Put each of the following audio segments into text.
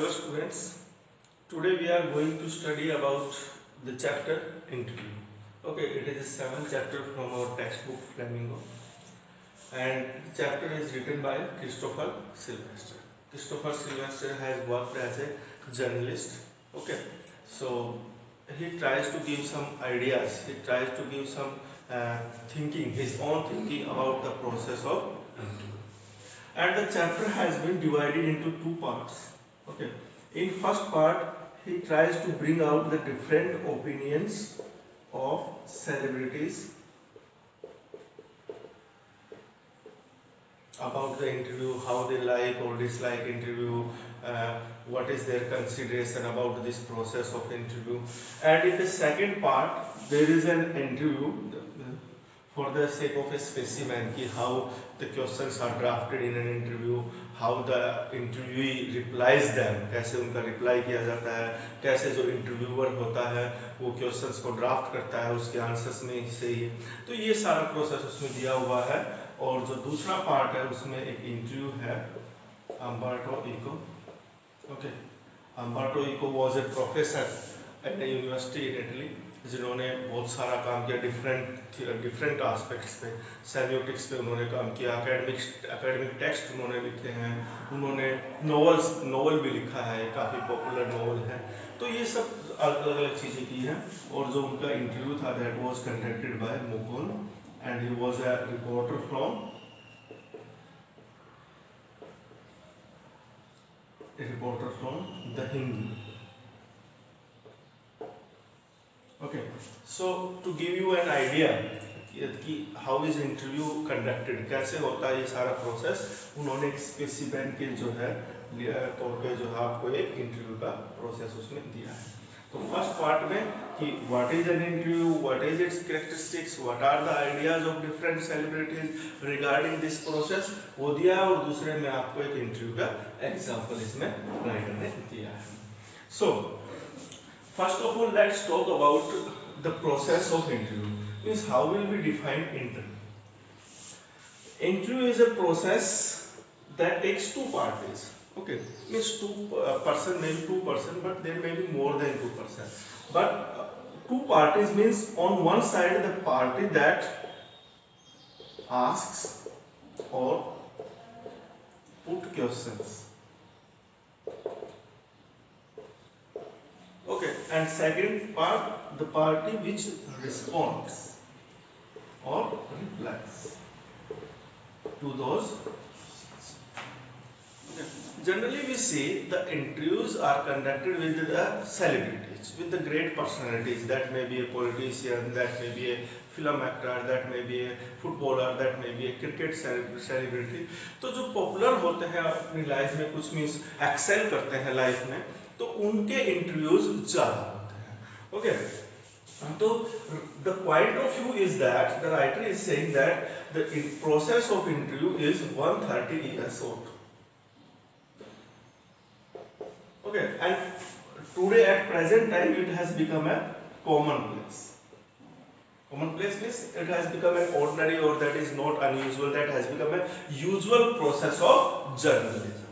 Hello students, today we are going to study about the chapter interview. Okay, it is a seventh chapter from our textbook Flamingo, and the chapter is written by Christopher Sylvester. Christopher Sylvester has worked as a journalist. Okay, so he tries to give some ideas, he tries to give some thinking, his own thinking about the process of interview. And the chapter has been divided into two parts. Okay, in first part he tries to bring out the different opinions of celebrities about the interview, how they like or dislike interview, what is their consideration about this process of interview. And in the second part there is an interview for the sake of a specimen कि how the questions are drafted in an interview, how the interviewee replies them, कैसे उनका reply किया जाता है, कैसे जो interviewer होता है वो क्वेश्चंस को ड्राफ्ट करता है, उसके आंसर्स में सही है, तो ये सारा प्रोसेस उसमें दिया हुआ है. और जो दूसरा पार्ट है उसमें एक इंटरव्यू है Umberto Eco. Okay, Umberto Eco was a professor at the university in Italy, जिन्होंने बहुत सारा काम किया डिफरेंट एस्पेक्ट्स पे, सेमियोटिक्स पे उन्होंने काम किया, एकेडमिक टेक्स्ट उन्होंने लिखे हैं, उन्होंने नॉवल भी लिखा है, काफ़ी पॉपुलर नॉवल है. तो ये सब अलग अलग चीज़ें की हैं. और जो उनका इंटरव्यू था that was conducted by Mukul and he was a reporter from the Hindu. Okay, so to give you an idea कि how is interview conducted, कैसे होता है ये सारा प्रोसेस, उन्होंने एक स्पेसिमेन के जो है तौर पे जो है आपको एक इंटरव्यू का प्रोसेस उसमें दिया है. तो फर्स्ट पार्ट में कि what is an interview, what is its characteristics, what are the ideas of different celebrities regarding this process, वो दिया है. और दूसरे में आपको एक इंटरव्यू का एग्जांपल इसमें राइटर ने दिया है. So first of all let's talk about the process of interview. Means how will be define interview. Interview is a process that takes two parties. Okay, means two person, maybe two person, but there may be more than two person. But two parties means on one side the party that asks or put questions. Okay, and second part the party which responds or replies to those. Okay. Generally we see the interviews are conducted with the celebrities, with the great personalities. That may be a politician, that may be a film actor, that may be a footballer, that may be a cricket celebrity. तो जो popular होते हैं अपनी life में, कुछ means Excel करते हैं life में, तो उनके इंटरव्यूज ज़्यादा होते हैं. Okay, so the point of view is that the writer is saying that the process of interview is 130 years old. Okay, and today at present time it has become a commonplace. Commonplace means it has become an ordinary, or that is not unusual, that has become a usual process of journalism.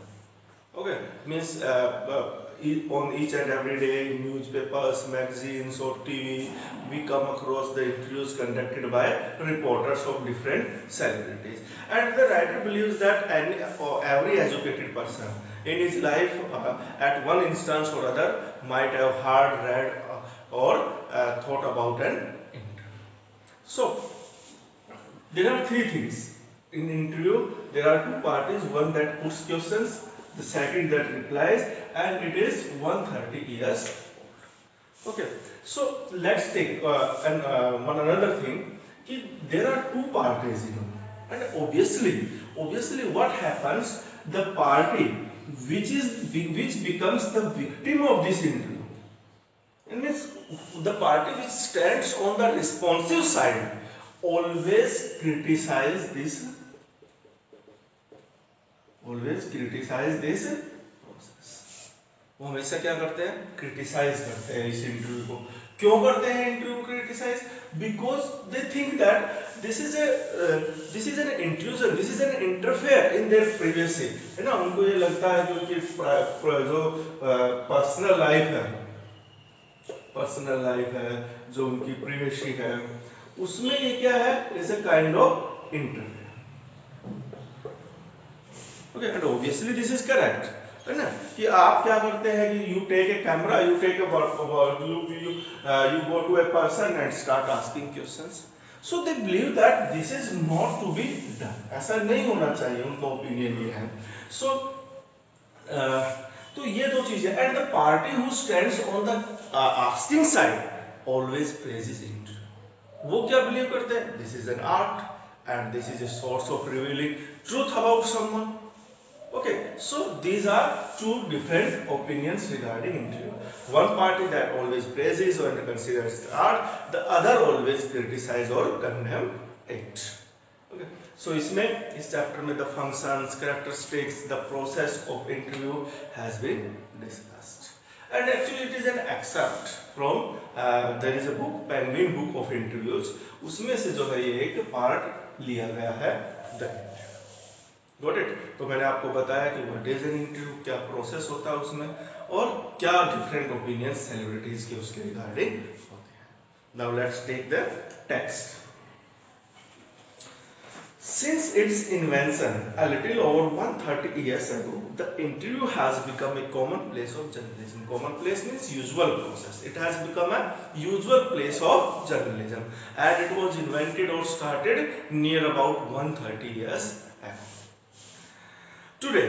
Okay, means on each and every day in newspapers, magazines or TV we come across the interviews conducted by reporters of different celebrities. And the writer believes that every educated person in his life at one instance or other might have heard, read or thought about an interview. So there are three things in interview. There are two parties, one that puts questions, the second that replies, and it is 130 years. Okay, so let's take one another thing. There are two parties, and obviously what happens, the party which becomes the victim of this interview, and means the party which stands on the responsive side always criticize this process. वो हमेशा क्या करते हैं, criticise करते हैं इस interview को. क्यों करते हैं interview criticise? Because they think that this is an intrusion, this is an interfere in their privacy, है ना। उनको ये लगता है कि उनकी जो पर्सनल लाइफ है, जो उनकी प्रिवेसी है, उसमें ये क्या है, is a kind of interfere. Okay, and obviously this is correct, है ना। कि आप क्या करते हैं कि you take a camera, you take you go to a person and start asking questions, so they believe that this is not to be done, ऐसा नहीं होना चाहिए, उनका ओपिनियन ये है। सो तो ये दो चीजें, and the party who stands on the asking side always praises it. वो क्या बिलीव करते हैं, this is an art and this is a source of revealing truth about someone. Okay, so these are two different opinions regarding interview. One party that always praises or considers the art, the other always criticize or condemn it. Okay, so इसमें इस chapter में the functions, characteristics, the process of interview has been discussed. And actually it is an excerpt from there is a book, Penguin Book of Interviews. उसमें से जो है ये एक part लिया गया है the Got it? तो मैंने आपको बताया कि व्हाट इज एन इंटरव्यू, क्या प्रोसेस होता है उसमें, और क्या डिफरेंट ओपिनियंस सेलिब्रिटीज के उसके रिगार्डिंग होते हैं। Now let's take the text. Since its invention a little over 130 years ago, the interview has become a commonplace of journalism. Commonplace means usual process. It has become a usual place of journalism, and it was invented or started near about 130 years ago. Today,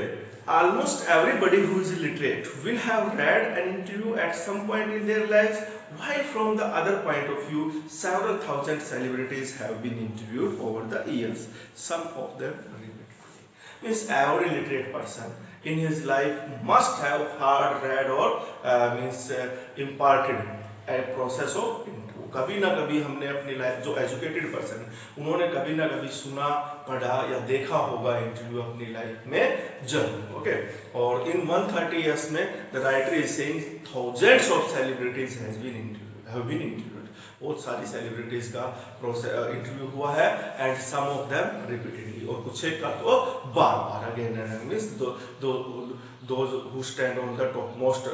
almost everybody who is literate will have read an interview at some point in their lives, while from the other point of view, several thousand celebrities have been interviewed over the years, some of them repeatedly. Means every literate person in his life must have heard, read or imparted a process of interview. कभी ना कभी हमने अपनी life, जो educated person है, उन्होंने कभी ना कभी सुना, पढ़ा या देखा होगा इंटरव्यू अपनी लाइफ में जरूर। ओके, और इन 130 इयर्स में the writer is saying thousands of celebrities have been interviewed. बहुत सारी सेलिब्रिटीज का इंटरव्यू हुआ है, and some of them repeatedly, और कुछ एक का तो बार बार, again and again, means those who stand on the topmost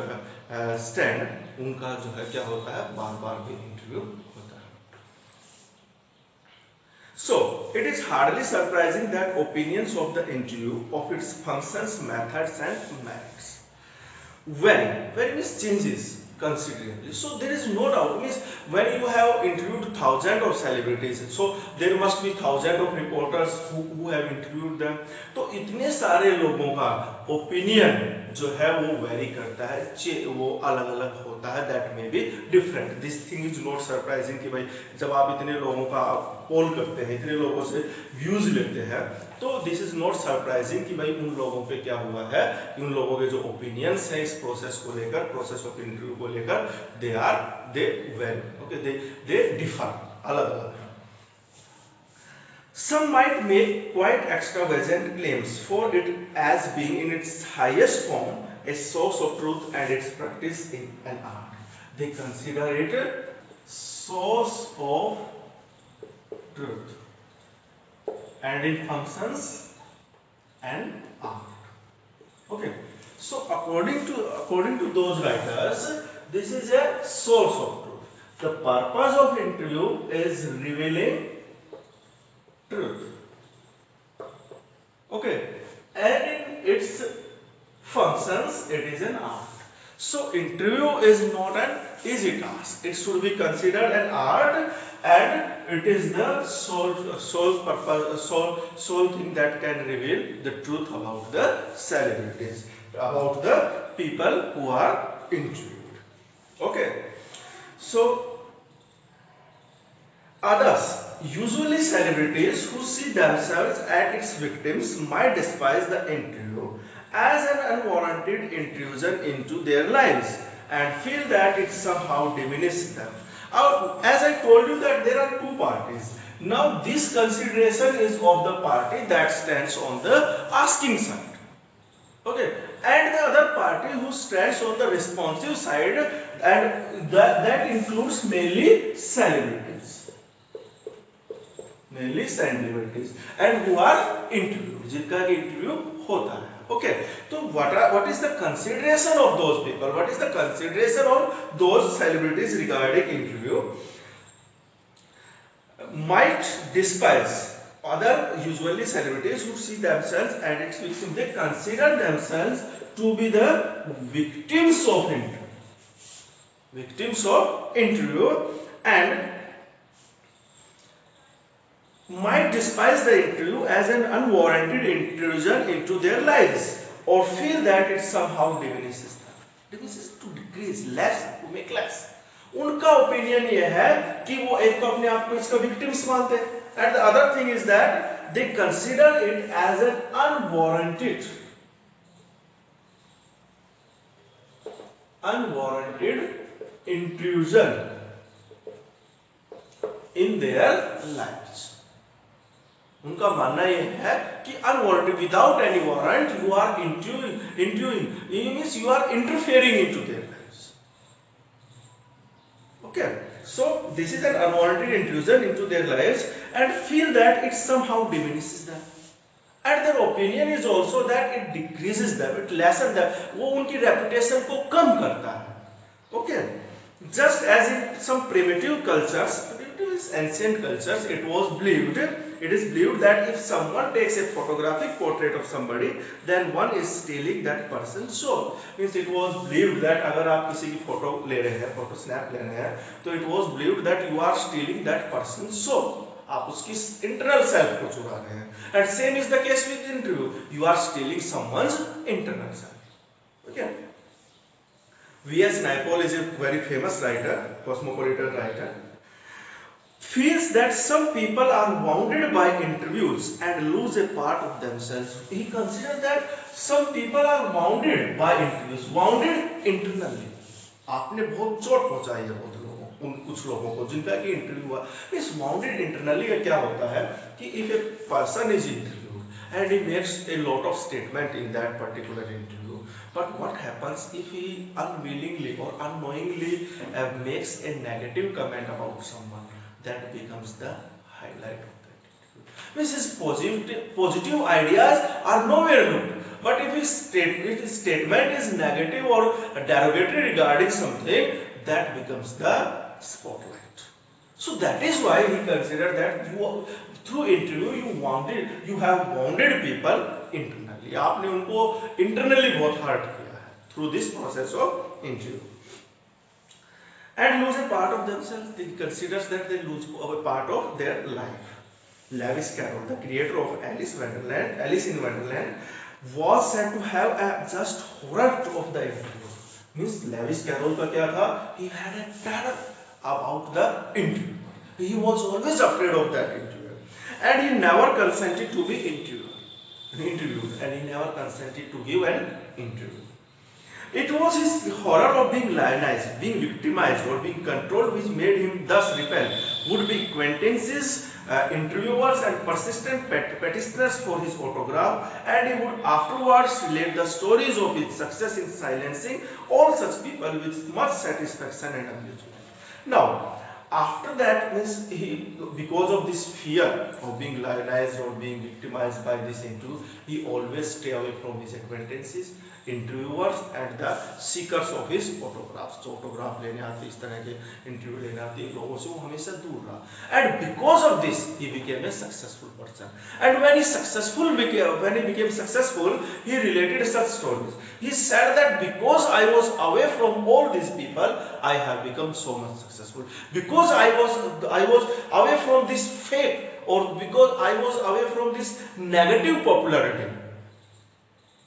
stand, उनका जो है क्या होता है, बार बार भी इंटरव्यू होता है। So it is hardly surprising that opinions of the interview, of its functions, methods and merits very much changes considerably. So there is no doubt, means when you have interviewed thousands of celebrities, so there must be thousands of reporters who have interviewed them. तो इतने सारे लोगों का opinion जो है वो very करता है, वो अलग अलग होता है, that may be different. This thing is not surprising कि भाई जब आप इतने लोगों का पोल करते हैं, इतने लोगों से व्यूज लेते हैं, तो दिस इज नॉट सरप्राइजिंग कि भाई उन लोगों पे क्या हुआ है, कि उन लोगों के जो ओपिनियंस हैं इस प्रोसेस को लेकर, प्रोसेस ऑफ इंटरव्यू को लेकर, दे डिफर, अलग अलग। Some might make quite extravagant claims for it as being in its highest form a source of truth and its practice in an art. They consider it a source of truth and it functions and art. Okay, so according to those writers, this is a source of truth. The purpose of interview is revealing truth. Okay, and in its functions it is an art. So interview is not an easy task, it should be considered an art, and it is the sole thing that can reveal the truth about the celebrities, about the people who are interviewed. Okay, so others, usually celebrities who see themselves as its victims, might despise the interview as an unwarranted intrusion into their lives and feel that it somehow diminishes them. As I told you that there are two parties. Now this consideration is of the party that stands on the asking side. Okay, and the other party who stands on the responsive side, and that includes mainly celebrities and who are interviewed, जिनका interview होता है. Okay, so what is the consideration of those people? What is the consideration of those celebrities regarding interview? Might despise other, usually celebrities who see themselves and its victims, they consider themselves to be the victims of interview, and might despise the interview as an unwarranted intrusion into their lives, or feel that it somehow diminishes to decrease, less, to make less. उनका opinion ये है कि वो एक तो अपने आप को इसका विक्टिम्स मानते हैं, and the other thing is that they consider it as an unwarranted intrusion in their lives. उनका मानना यह है कि unwarranted, without any warrant, you are intruding, means you are interfering into their lives. Okay, so this is an unwarranted intrusion into their lives, and feel that it somehow diminishes them, and their opinion is also that it decreases them, it lessens them, वो उनकी reputation को कम करता है. Okay, just as in some primitive cultures, ancient cultures, it is believed that if someone takes a photographic portrait of somebody, then one is stealing that person's soul. Means it was believed that अगर आप किसी की photo ले रहे हैं, photo snap ले रहे हैं, तो it was believed that you are stealing that person's soul. आप उसकी internal self को चुरा रहे हैं. And same is the case with interview. You are stealing someone's internal self. Okay. V.S. Naipaul is a very famous writer, cosmopolitan writer. Feels that some people are wounded by interviews and lose a part of themselves. He considers that some people are wounded by interviews, wounded internally. आपने बहुत चोट पहुंचाई है कुछ लोगों को जिनका कि इंटरव्यू हुआ. इस wounded internally क्या होता है कि if a person is interviewed and he makes a lot of statement in that particular interview, but what happens if he unwillingly or unknowingly makes a negative comment about someone? That becomes the highlight of that interview. Means his positive ideas are nowhere looked, but if his statement is negative or derogatory regarding something, that becomes the spotlight. So that is why he considered that through interview you have wounded people internally. आपने उनको internally बहुत hurt किया है through this process of interview. And lose a part of themselves. He considers that they lose a part of their life. Lewis Carroll, the creator of Alice in Wonderland, was said to have a just horror of the interview. Means Lewis Carroll का क्या था? He had a terror about the interview. He was always afraid of that interview, and he never consented to be interviewed, and he never consented to give an interview. It was his horror of being lionized, being victimized, or being controlled which made him thus repel would-be acquaintances, interviewers, and persistent petitioners for his autograph, and he would afterwards relate the stories of his success in silencing all such people with much satisfaction and amusement. Now, after that, because of this fear of being lionized or being victimized by this interview, he always stay away from his acquaintances, interviewers, and the seekers of his autographs. जो autograph लेने आते इस तरह के interview लेने आते हैं लोगों से वो हमेशा दूर रहा. And because of this, he became a successful person. And when he became successful, he related such stories. He said that because I was away from all these people, I have become so much successful. Because I was away from this fake, or because I was away from this negative popularity.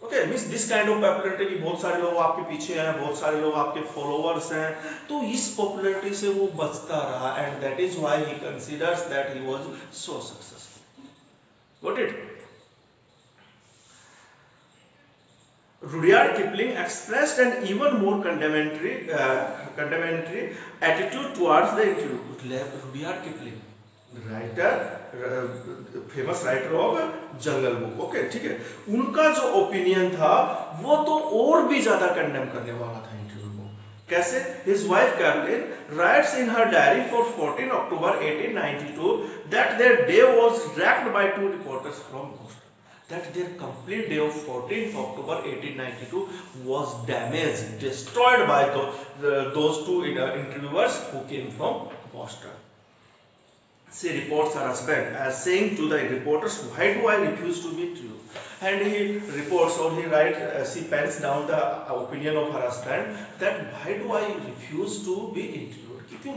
Okay, means this kind of popularity कि बहुत सारे लोग आपके पीछे हैं, बहुत सारे लोग आपके followers हैं, तो इस popularity से वो बचता रहा, and that is why he considers that he was so successful. Got it? Rudyard Kipling expressed an even more condemnatory attitude towards the interview. Rudyard Kipling, writer, famous writer of jungle book. Okay ठीक है, उनका जो opinion था वो तो और भी ज्यादा कंडेम करने वाला था इंटरव्यू को। कैसे? His wife Caroline writes in her diary for 14 October 1892 that their day was wrecked by two reporters from Boston. That their complete day of 14th October 1892 was damaged, destroyed by those two interviewers who came from Boston. She reports her husband as saying to the reporters, "Why do I refuse to be true?" And he reports, or he writes, she pens down the opinion of her husband that why do I refuse to be interviewed? कि क्यों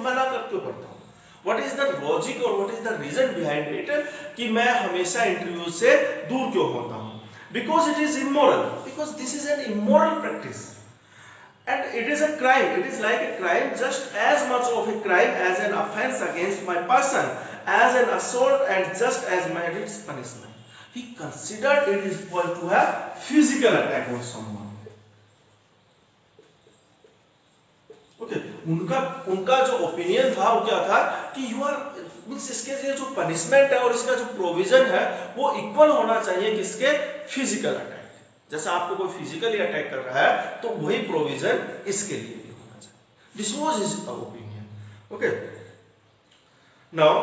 मना क्यों करता हूँ? What is the logic or what is the reason behind it कि मैं हमेशा interview से दूर क्यों होता हूँ? Because it is immoral. Because this is an immoral practice. And it is a crime. It is like a crime, just as much of a crime as an offense against my person, as an assault, and just as merits punishment. He considered it is equal to a physical attack on someone. Okay, उनका जो opinion था वो क्या था कि you are means इसके लिए जो पनिशमेंट है और इसका जो प्रोविजन है वो इक्वल होना चाहिए किसके? Physical attack. जैसा आपको कोई फिजिकली अटैक कर रहा है तो वही प्रोविजन इसके लिए भी होना चाहिए। This was his opinion. Okay, now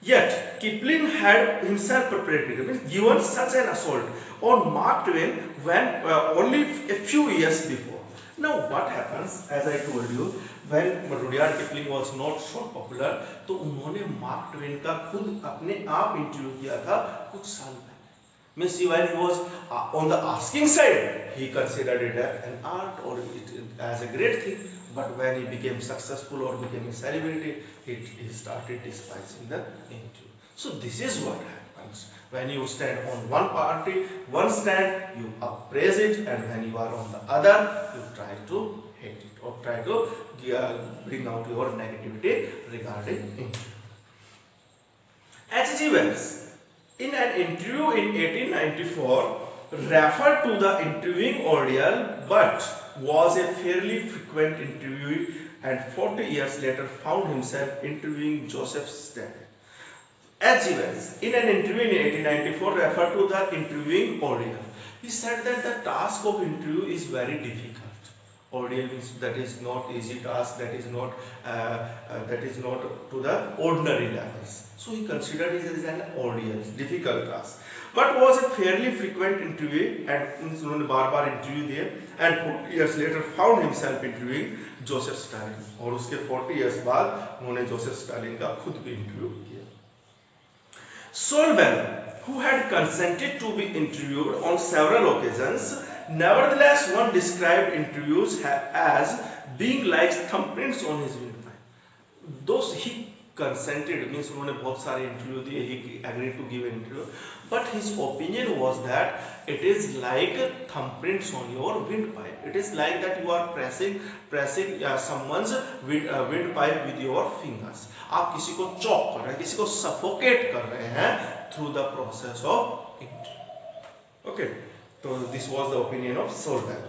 yet Kipling had himself perpetrated, means given such an assault on Mark Twain when only a few years before. Now what happens, as I told you, when Rudyard Kipling was not so popular, तो उन्होंने mark Twain का खुद अपने आप interview किया था कुछ साल पहले। Means when he was on the asking side, he considered it an art or as a great thing. But when he became successful or became a celebrity, he started despising the interview. So this is what happens. When you stand on one party, one stand, you appraise it, and when you are on the other, you try to hate it or try to bring out your negativity regarding interview. H.G. Wells, in an interview in 1894, referred to the interviewing ordeal but was a fairly frequent interviewee, and 40 years later found himself interviewing Joseph Stalin. H.G. Wells, in an interview in 1894, referred to the interviewing ordeal. He said that the task of interview is very difficult. Ordeal means that is not easy task, that is not to the ordinary levels. So he considered it as an ordeal, difficult task. But was a fairly frequent interview, and उन्होंने बार-बार interview दिए, and 40 years later found himself interviewing Joseph Stalin. और उसके 40 years बाद उन्होंने Joseph Stalin का खुद भी interview किया. Solvay, who had consented to be interviewed on several occasions, nevertheless one described interviews as being like thumbprints on his windpipe. Those he consented means उन्होंने बहुत सारे इंटरव्यू दिए, he agreed to give an interview, but his opinion was that it is like thumbprints on your windpipe. It is like that you are pressing someone's windpipe with your fingers. आप किसी को chalk कर रहे हैं, किसी को suffocate कर रहे हैं through the process of interview. Okay, so this was the opinion of Solvay.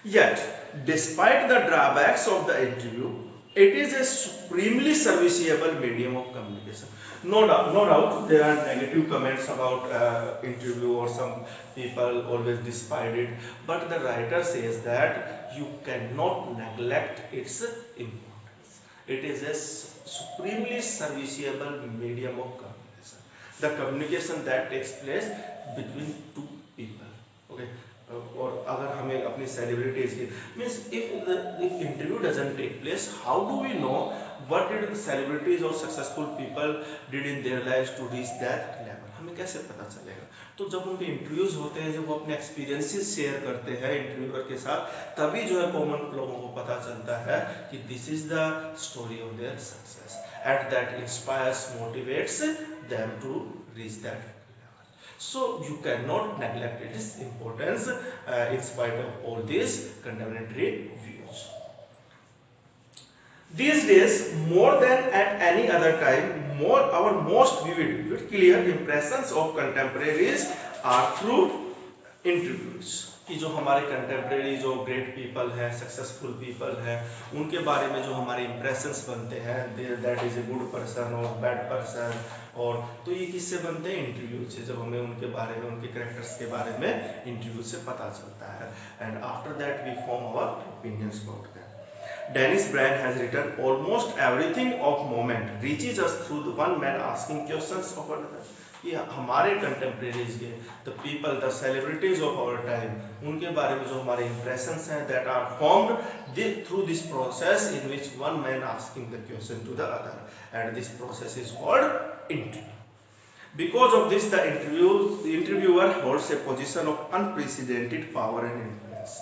Yet, despite the drawbacks of the interview, it is a supremely serviceable medium of communication. No doubt, there are negative comments about interview, or some people always despise it. But the writer says that you cannot neglect its importance. It is a supremely serviceable medium of communication. The communication that takes place between two people. Okay. और अगर हमें अपनी celebrities की means if interview doesn't take place, how do we know what did celebrities और successful people did in their lives to reach that level? हमें कैसे पता चलेगा? तो जब उनके इंटरव्यूज होते हैं, जब वो अपने एक्सपीरियंसेस शेयर करते हैं इंटरव्यूअर के साथ, तभी जो है कॉमन लोगों को पता चलता है कि this is the story of their success, and that inspires, motivates them to reach that. So you cannot neglect its importance in spite of all these contemporary views. These days, more than at any other time, our most vivid, clear impressions of contemporaries are through interviews. कि जो हमारे contemporary जो great people हैं, successful people हैं, उनके बारे में जो हमारे इंप्रेशंस बनते हैं, that is a good person और बैड पर्सन, और तो ये किससे बनते हैं? इंटरव्यू से। जब हमें उनके बारे में, उनके कैरेक्टर्स के बारे में इंटरव्यू से पता चलता है, and after that we form our opinions about that. Dennis Bryan has written almost everything of moment reaches us through the one man asking questions of another. ये हमारे कंटेम्प्रेरीज के, the people, the celebrities of our time, उनके बारे में जो हमारे impressions हैं, that are formed through this process in which one man asking the question to the other, and this process is called interview. Because of this, the interviewer holds a position of unprecedented power and influence.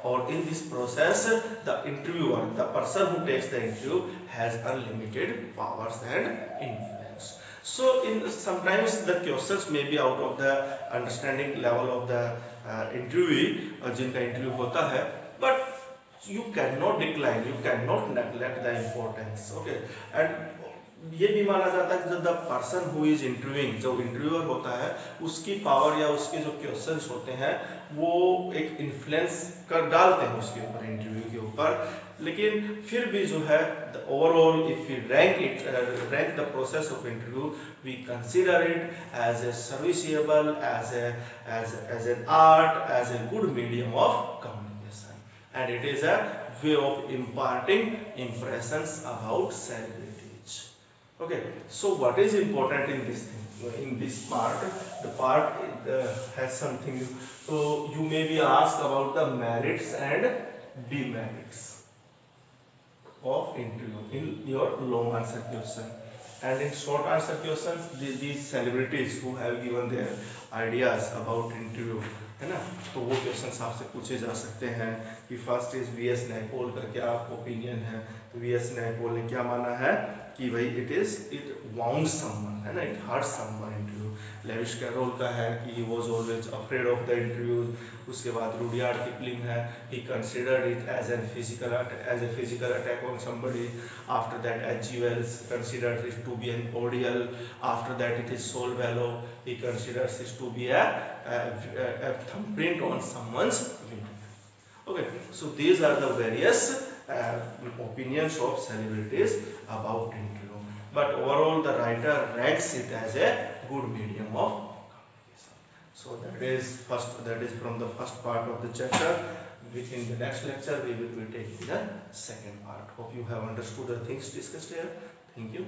Or in this process, the interviewer, the person who takes the interview, has unlimited powers and influence. So, sometimes the questions may be out of the understanding level of the interviewee, जिनका interview होता है, but you cannot decline, you cannot neglect the importance. Okay, and ये भी माना जाता है कि the person who is interviewing, जो इंटरव्यूअर होता है, उसकी पावर या उसके जो क्वेश्चंस होते हैं वो एक इन्फ्लुएंस कर डालते हैं उसके ऊपर, इंटरव्यू के ऊपर. लेकिन फिर भी जो है overall if we rank the process of interview, we consider it as a serviceable, as an art, as a good medium of communication, and it is a way of imparting impressions about celebrities. Okay, so what is important in this thing, in this part? The part has something. So you may be asked about the merits and demerits of interview in your long answer question, and in short answer questions, these celebrities who have given their ideas about interview, है ना, तो वो questions आपसे पूछे जा सकते हैं. कि फर्स्ट इज वीएस नैपोल का क्या ओपिनियन है? तो वीएस नैपोल ने क्या माना है कि भाई इट वाउंड समवन, है ना, it hurt someone interview. Lewis Carroll का है कि he was always afraid of the interview. उसके बाद रुडियार्ड किपलिंग है, he considered it as a physical attack on somebody. After that H G. Wells considered it to be an ordeal. After that it is Saul Bellow, he considers it to be a thumbprint on someone's window. Okay, so these are the various opinions of celebrities about interview, but overall the writer ranks it as a good medium of communication. So that is from the first part of the chapter. In the next lecture we will be taking the second part. Hope you have understood the things discussed here. Thank you.